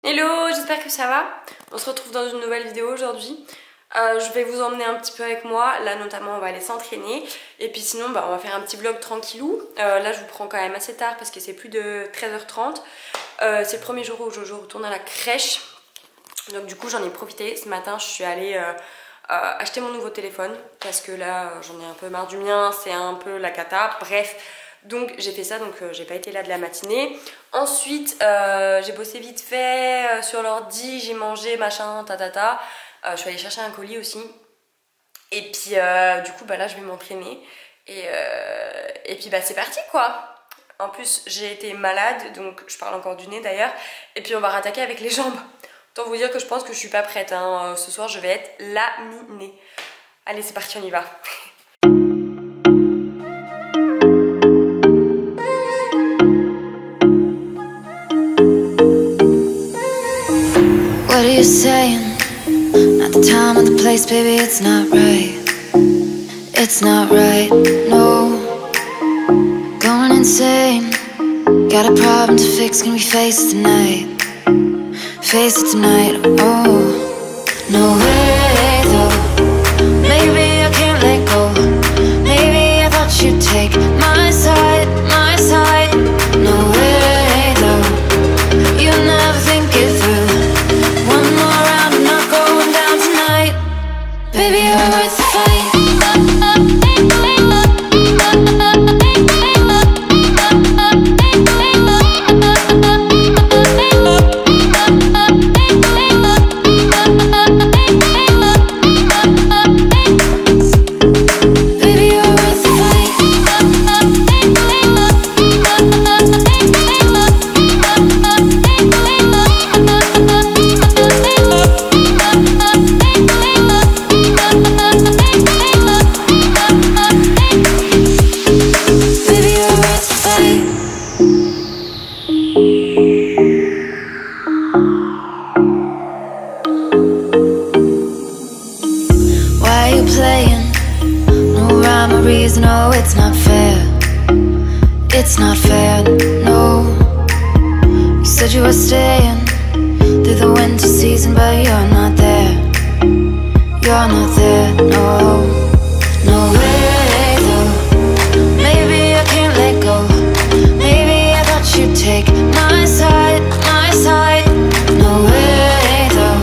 Hello, j'espère que ça va. On se retrouve dans une nouvelle vidéo aujourd'hui. Je vais vous emmener un petit peu avec moi. Là notamment on va aller s'entraîner. Et puis sinon on va faire un petit vlog tranquillou. Là je vous prends quand même assez tard parce que c'est plus de 13h30. C'est le premier jour où Jojo retourne à la crèche. Donc du coup j'en ai profité. Ce matin je suis allée acheter mon nouveau téléphone. Parce que là j'en ai un peu marre du mien. C'est un peu la cata. Bref. Donc j'ai fait ça, donc j'ai pas été là de la matinée. Ensuite j'ai bossé vite fait sur l'ordi, j'ai mangé machin tatata. Je suis allée chercher un colis aussi. Et puis du coup là je vais m'entraîner. Et puis c'est parti quoi. En plus j'ai été malade, donc je parle encore du nez d'ailleurs. Et puis on va rattaquer avec les jambes. Autant vous dire que je pense que je suis pas prête hein. Ce soir je vais être laminée. Allez c'est parti, on y va. What are you saying? Not the time or the place, baby, it's not right. It's not right, no. Going insane. Got a problem to fix, can we face it tonight? Face it tonight, oh. No way, though. Maybe I can't let go. Maybe I thought you'd take my side, my side. No way, though. You never think it through. Baby, you're worth the fight. No, it's not fair. It's not fair, no. You said you were staying through the winter season, but you're not there. You're not there, no. No way, though. Maybe I can't let go. Maybe I thought you'd take my side, my side. No way, though.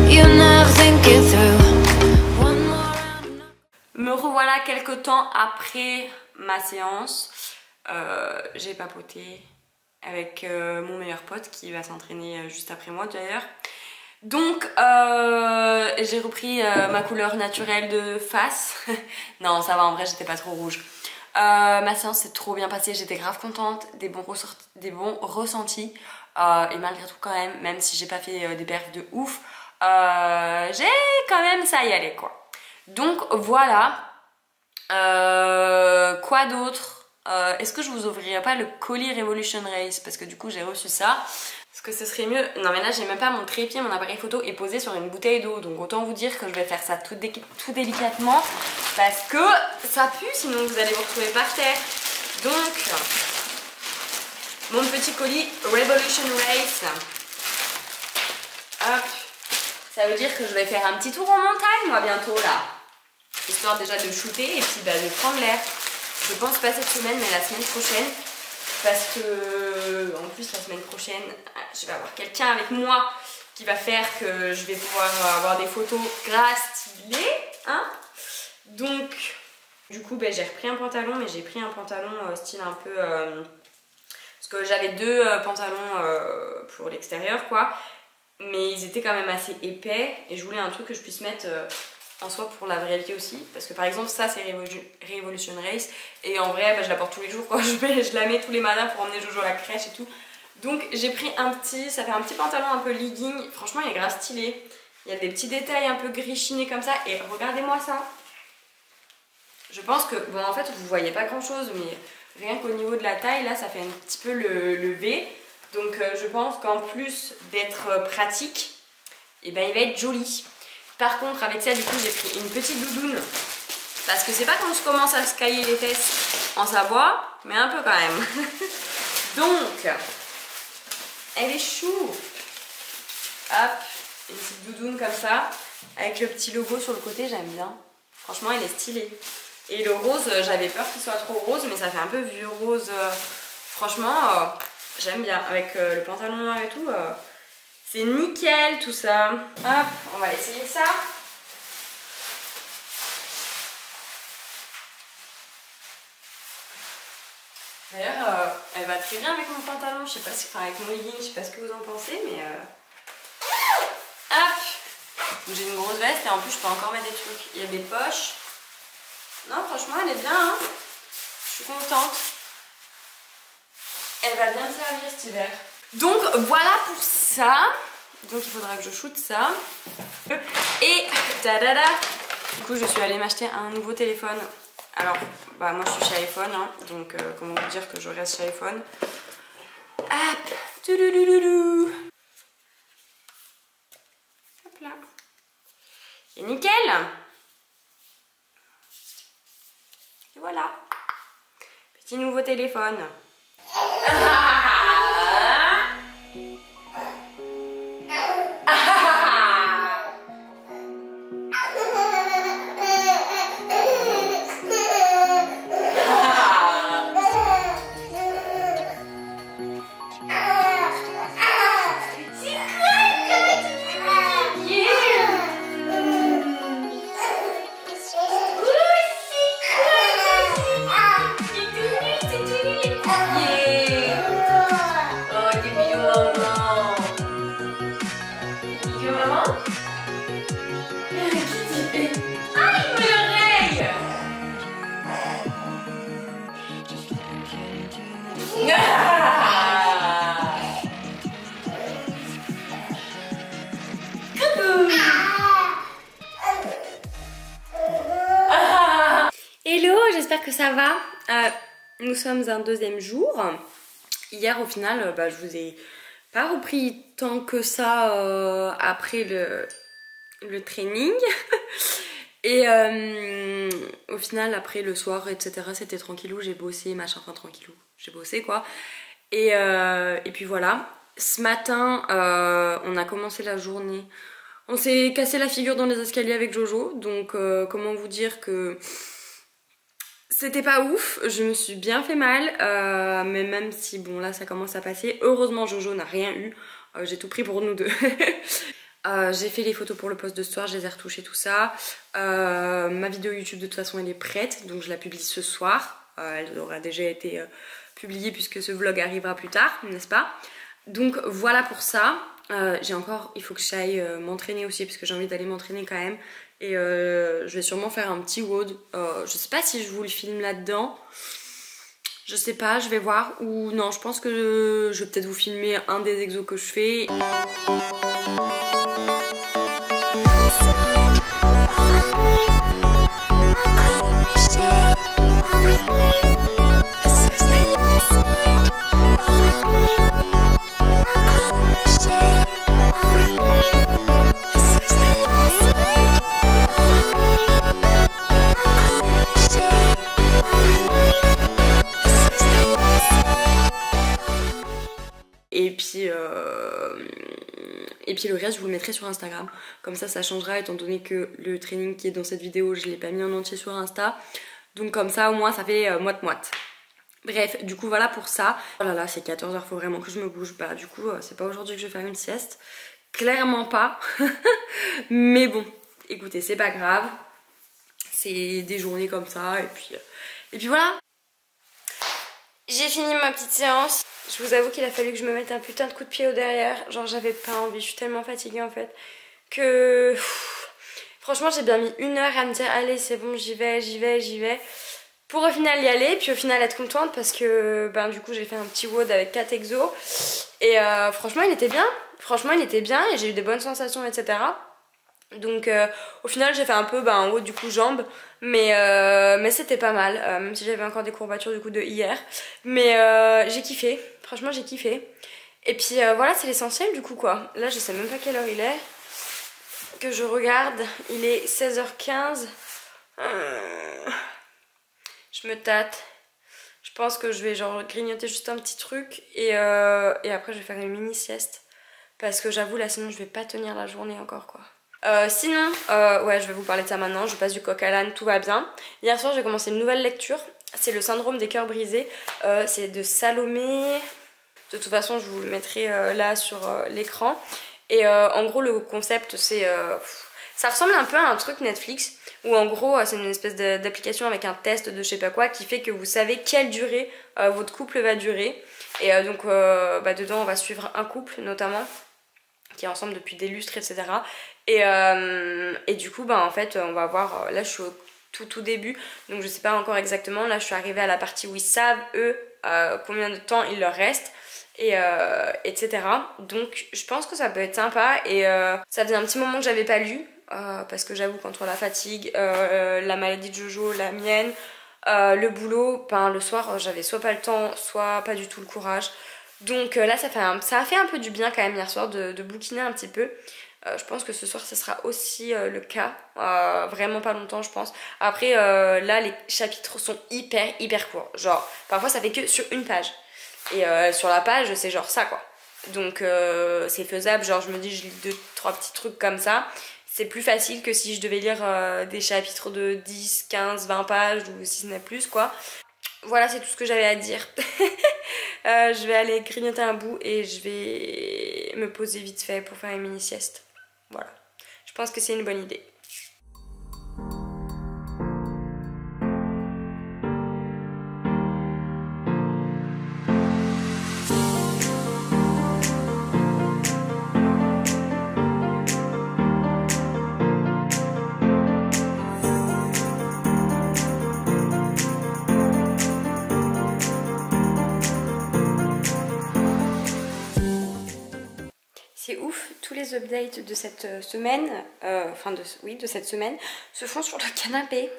You never think it through. Me revoilà quelques temps après ma séance. J'ai papoté avec mon meilleur pote qui va s'entraîner juste après moi d'ailleurs. Donc j'ai repris ma couleur naturelle de face. Non ça va, en vrai j'étais pas trop rouge. Ma séance s'est trop bien passée, j'étais grave contente, des bons ressentis. Et malgré tout quand même si j'ai pas fait des perfs de ouf, j'ai quand même ça y allait quoi. Donc voilà, quoi d'autre, est-ce que je vous ouvrirai pas le colis Revolution Race parce que du coup j'ai reçu ça. Parce que ce serait mieux, non mais là j'ai même pas mon trépied, mon appareil photo est posé sur une bouteille d'eau. Donc autant vous dire que je vais faire ça tout délicatement parce que ça pue sinon vous allez vous retrouver par terre. Donc mon petit colis Revolution Race. Hop. Ça veut dire que je vais faire un petit tour en montagne moi bientôt là. Histoire déjà de shooter et puis de prendre l'air. Je pense pas cette semaine mais la semaine prochaine. Parce que en plus la semaine prochaine je vais avoir quelqu'un avec moi qui va faire que je vais pouvoir avoir des photos grâce stylées hein. Donc du coup j'ai repris un pantalon, mais j'ai pris un pantalon style un peu parce que j'avais deux pantalons pour l'extérieur quoi. Mais ils étaient quand même assez épais et je voulais un truc que je puisse mettre en soi pour la vraie vie aussi. Parce que par exemple ça c'est Revolution Race et en vrai je la porte tous les jours quoi. Je la mets tous les matins pour emmener Jojo à la crèche et tout. Donc j'ai pris ça fait un petit pantalon un peu legging. Franchement il est grave stylé. Il y a des petits détails un peu gris chinés comme ça et regardez-moi ça. Je pense que, bon en fait vous voyez pas grand chose mais rien qu'au niveau de la taille là ça fait un petit peu le V. Donc je pense qu'en plus d'être pratique, et il va être joli. Par contre avec ça du coup j'ai pris une petite doudoune. Parce que c'est pas quand je commence à se cailler les fesses en Savoie, mais un peu quand même. Donc, elle est chou. Hop, une petite doudoune comme ça, avec le petit logo sur le côté, j'aime bien. Franchement, il est stylé. Et le rose, j'avais peur qu'il soit trop rose, mais ça fait un peu vieux rose. Franchement, j'aime bien. Avec le pantalon noir et tout, c'est nickel tout ça. Hop, on va essayer ça. D'ailleurs, elle va très bien avec mon pantalon, je sais pas si, enfin avec mon legging, je sais pas ce que vous en pensez, mais hop, j'ai une grosse veste et en plus je peux encore mettre des trucs. Il y a des poches. Non, franchement, elle est bien, hein. Je suis contente. Elle va bien me servir cet hiver. Donc voilà pour ça. Donc il faudra que je shoote ça. Et tadada. Du coup, je suis allée m'acheter un nouveau téléphone. Alors, bah moi je suis chez iPhone, hein, donc comment vous dire que je reste chez iPhone. Hop, touloulouloulou. Hop là. Et nickel. Et voilà. Petit nouveau téléphone. Hello, j'espère que ça va. Nous sommes un deuxième jour. Hier au final, je vous ai pas repris tant que ça après le training. Et au final après le soir etc c'était tranquillou, j'ai bossé machin, enfin tranquillou, j'ai bossé quoi. Et puis voilà, ce matin on a commencé la journée. On s'est cassé la figure dans les escaliers avec Jojo, donc comment vous dire que c'était pas ouf, je me suis bien fait mal, mais même si bon là ça commence à passer, heureusement Jojo n'a rien eu, j'ai tout pris pour nous deux. J'ai fait les photos pour le post de ce soir, je les ai retouchées tout ça. Ma vidéo YouTube de toute façon elle est prête, donc je la publie ce soir. Elle aura déjà été publiée puisque ce vlog arrivera plus tard, n'est-ce pas? Donc voilà pour ça. Il faut que j'aille m'entraîner aussi parce que j'ai envie d'aller m'entraîner quand même. Et je vais sûrement faire un petit WOD. Je sais pas si je vous le filme là-dedans. Je sais pas, je vais voir. Ou non, je pense que je vais peut-être vous filmer un des exos que je fais. Et puis le reste je vous le mettrai sur Instagram. Comme ça changera étant donné que le training qui est dans cette vidéo je l'ai pas mis en entier sur Insta. Donc comme ça au moins ça fait moite-moite. Bref, du coup voilà pour ça. Oh là là, c'est 14 h, faut vraiment que je me bouge. Bah du coup c'est pas aujourd'hui que je vais faire une sieste. Clairement pas. Mais bon, écoutez, c'est pas grave. C'est des journées comme ça et puis voilà. J'ai fini ma petite séance. Je vous avoue qu'il a fallu que je me mette un putain de coup de pied au derrière. Genre j'avais pas envie, je suis tellement fatiguée en fait que... Franchement j'ai bien mis 1 heure à me dire allez c'est bon j'y vais. Pour au final y aller, puis au final être contente parce que du coup j'ai fait un petit WOD avec 4 exos. Et franchement il était bien et j'ai eu des bonnes sensations etc. Donc au final j'ai fait un peu un WOD du coup jambes. Mais c'était pas mal, même si j'avais encore des courbatures du coup de hier. Mais j'ai kiffé, franchement j'ai kiffé. Et puis voilà, c'est l'essentiel du coup quoi. Là je sais même pas quelle heure il est. Que je regarde, il est 16h15. Je me tâte. Je pense que je vais genre grignoter juste un petit truc. Et après je vais faire une mini sieste. parce que j'avoue là sinon je vais pas tenir la journée encore quoi. Sinon, ouais je vais vous parler de ça maintenant, je passe du coq à l'âne, tout va bien. Hier soir j'ai commencé une nouvelle lecture, c'est le syndrome des cœurs brisés, c'est de Salomé, de toute façon je vous le mettrai là sur l'écran. Et en gros le concept c'est, ça ressemble un peu à un truc Netflix, où en gros c'est une espèce d'application avec un test de je sais pas quoi qui fait que vous savez quelle durée votre couple va durer. Et donc dedans on va suivre un couple notamment, qui est ensemble depuis des lustres etc. Et du coup en fait on va voir, là je suis au tout début donc je sais pas encore exactement, là je suis arrivée à la partie où ils savent eux combien de temps il leur reste et etc. Donc je pense que ça peut être sympa et ça faisait un petit moment que j'avais pas lu parce que j'avoue qu'entre la fatigue, la maladie de Jojo, la mienne, le boulot, le soir j'avais soit pas le temps soit pas du tout le courage. Donc là ça a fait un peu du bien quand même hier soir de bouquiner un petit peu. Je pense que ce soir ce sera aussi le cas, vraiment pas longtemps je pense. Après là les chapitres sont hyper courts, genre parfois ça fait que sur une page. Et sur la page c'est genre ça quoi. Donc c'est faisable, genre je me dis je lis 2-3 petits trucs comme ça. C'est plus facile que si je devais lire des chapitres de 10, 15, 20 pages ou si ce n'est plus quoi. Voilà c'est tout ce que j'avais à dire. Je vais aller grignoter un bout et je vais me poser vite fait pour faire une mini sieste. Voilà, je pense que c'est une bonne idée. C'est ouf, tous les updates de cette semaine, de cette semaine, se font sur le canapé.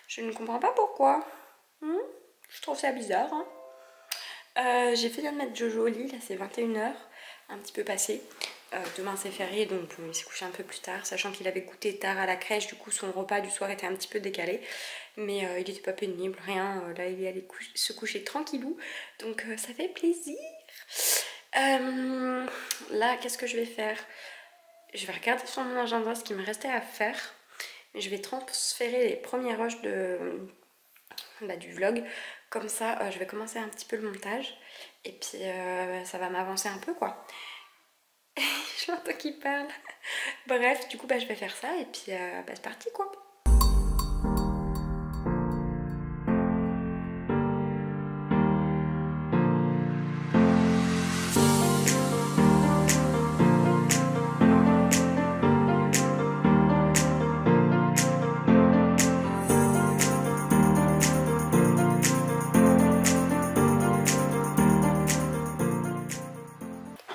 Je ne comprends pas pourquoi. Je trouve ça bizarre. J'ai fait bien de mettre Jojo au lit, là c'est 21 h, un petit peu passé. Demain c'est férié donc il s'est couché un peu plus tard, sachant qu'il avait goûté tard à la crèche, du coup son repas du soir était un petit peu décalé. Mais il était pas pénible, rien, là il est allé se coucher tranquillou, donc ça fait plaisir. Là qu'est-ce que je vais faire? Je vais regarder sur mon agenda ce qui me restait à faire. Je vais transférer les premiers rushs du vlog. Comme ça je vais commencer un petit peu le montage. Et puis ça va m'avancer un peu quoi. Je l'entends qui parle. Bref du coup je vais faire ça et puis c'est parti quoi.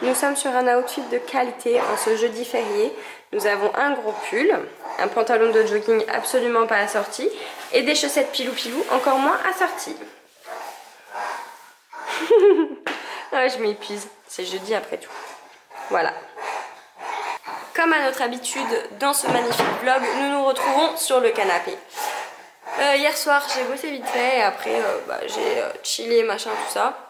Nous sommes sur un outfit de qualité en ce jeudi férié. Nous avons un gros pull, un pantalon de jogging absolument pas assorti et des chaussettes pilou encore moins assorties. Ah, je m'épuise, c'est jeudi après tout. Voilà. Comme à notre habitude dans ce magnifique vlog, nous nous retrouvons sur le canapé. Hier soir j'ai bossé vite fait et après j'ai chillé machin tout ça.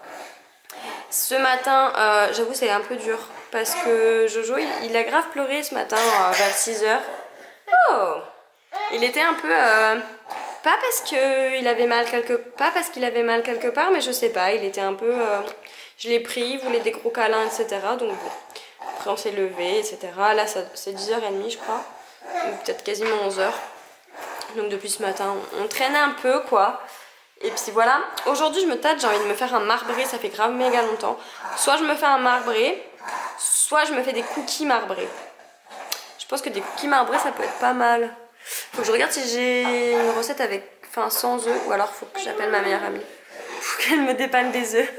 Ce matin, j'avoue c'est un peu dur parce que Jojo il a grave pleuré ce matin vers 6 h. Oh, il était un peu pas parce qu'il avait mal quelque part, mais je sais pas, il était un peu je l'ai pris, il voulait des gros câlins etc. Donc bon, après on s'est levé etc. Là c'est 10h30 je crois, ou peut-être quasiment 11 h. Donc depuis ce matin on traînait un peu quoi. Et puis voilà, aujourd'hui je me tâte, j'ai envie de me faire un marbré, ça fait grave méga longtemps. Soit je me fais un marbré, soit je me fais des cookies marbrés. Je pense que des cookies marbrés ça peut être pas mal. Faut que je regarde si j'ai une recette sans œufs ou alors faut que j'appelle ma meilleure amie. Faut qu'elle me dépanne des œufs.